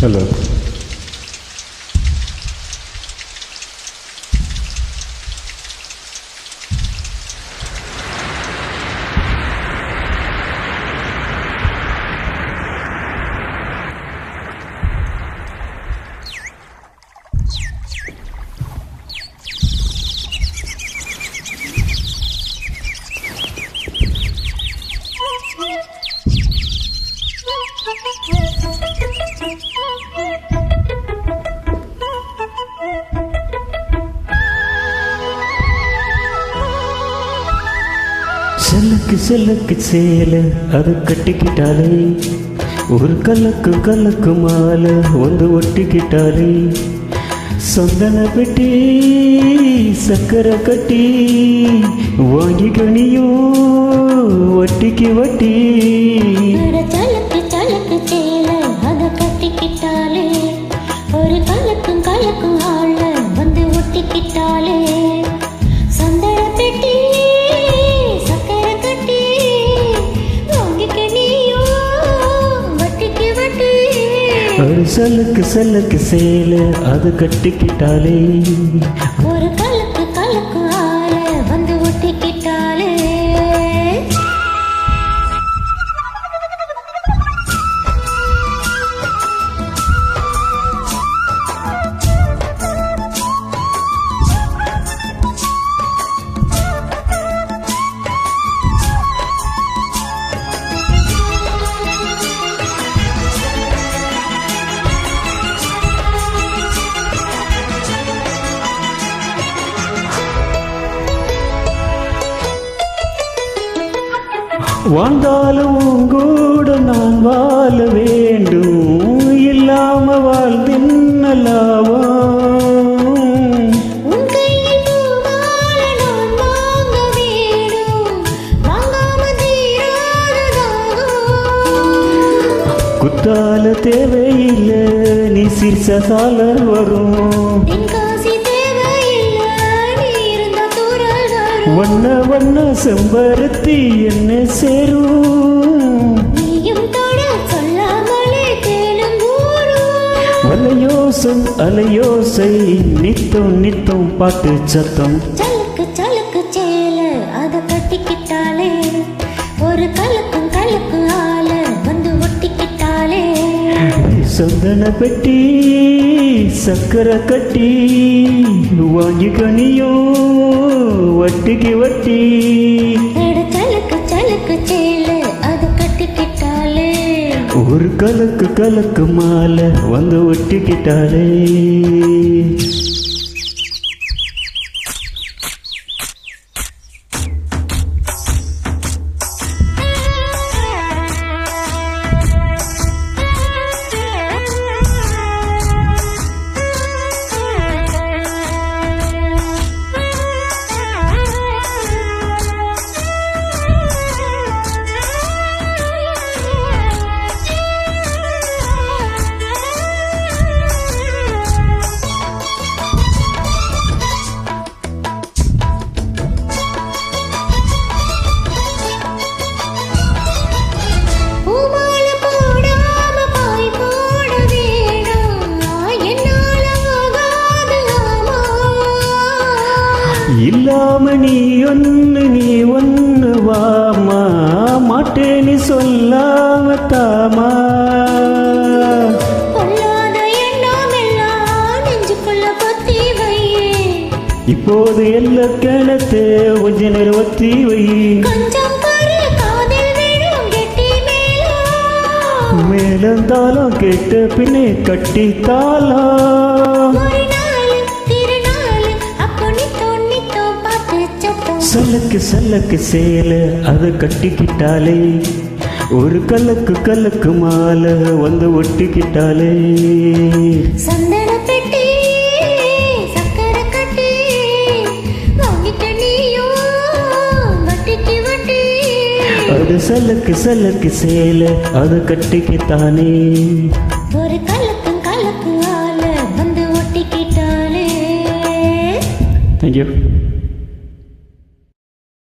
Hello. செல்லக்கு செல்லக்கு சேல அது கட்டிக்கிட்டாலே ஒரு கலக்கு கலக்கு மாலை வந்து ஒட்டிக்கிட்டாலே சொந்தன பெட்டி சக்கரை கட்டி வாங்கி கணியோ வட்டிக்கு வட்டி சலக்கு சலக்கு சேல அது கட்டிக்கிட்டாலே ஒரு கலக்கும் கலக்கும் ஆள வந்து ஒட்டிக்கிட்டாலே சொந்தன பெட்டி சலக்கு சலக்கு சேல அது கட்டிக்கிட்டாலே ஒரு கலக்கு கலக்கு ஆள வந்து ஒட்டிக்கிட்டாலே வாழ்ந்தாலும் கூட நான் வாழ வேண்டும் இல்லாம வாழ்ந்தின்னலாவா குத்தால தேவையில்லை நீ சிறுசால வரும் வண்ண வண்ண செம்பருத்தி என்ன சேரும் வலையோசம் அலையோசை நித்தம் நித்தம் பாட்டு சத்தம் சலக்கு சலக்கு சேல அத கட்டிக்கிட்டாலே ஒரு கலக்கும் கலக்கும் ஆள வந்து ஒட்டிக்கிட்டாலே சந்தன பெட்டி சக்கரை கட்டி வாங்கி கணியோ வட்டிக்கு வட்டி சலக்கு சலக்கு சேல அது கட்டிக்கிட்டாலே ஒரு கலக்கு கலக்கு மாலை வந்து ஒட்டிக்கிட்டாலே இல்லாம நீ ஒன்னு வாமா மாட்டேன்னு சொல்லாம தாமா இப்போது எல்லா கிணத்து கொஞ்ச நேரம் ஒத்தி வை மேலந்தாலும் கேட்ட பின்னே கட்டித்தாலாம் சலக்கு சலக்கு சேல அது கட்டிக்கிட்டாலே ஒரு கலக்கு கலக்கு மாலை வந்து ஒட்டிக்கிட்டாலே சந்தன பெட்டி சக்கரை கட்டி வாங்கி கணியோ வட்டிக்கு வட்டி அது சலக்கு சலக்கு சேல அது கட்டிக்கிட்டானே ஒரு கலக்கும் கலக்கு ஆள வந்து ஒட்டிக்கிட்டாலே. Thank you.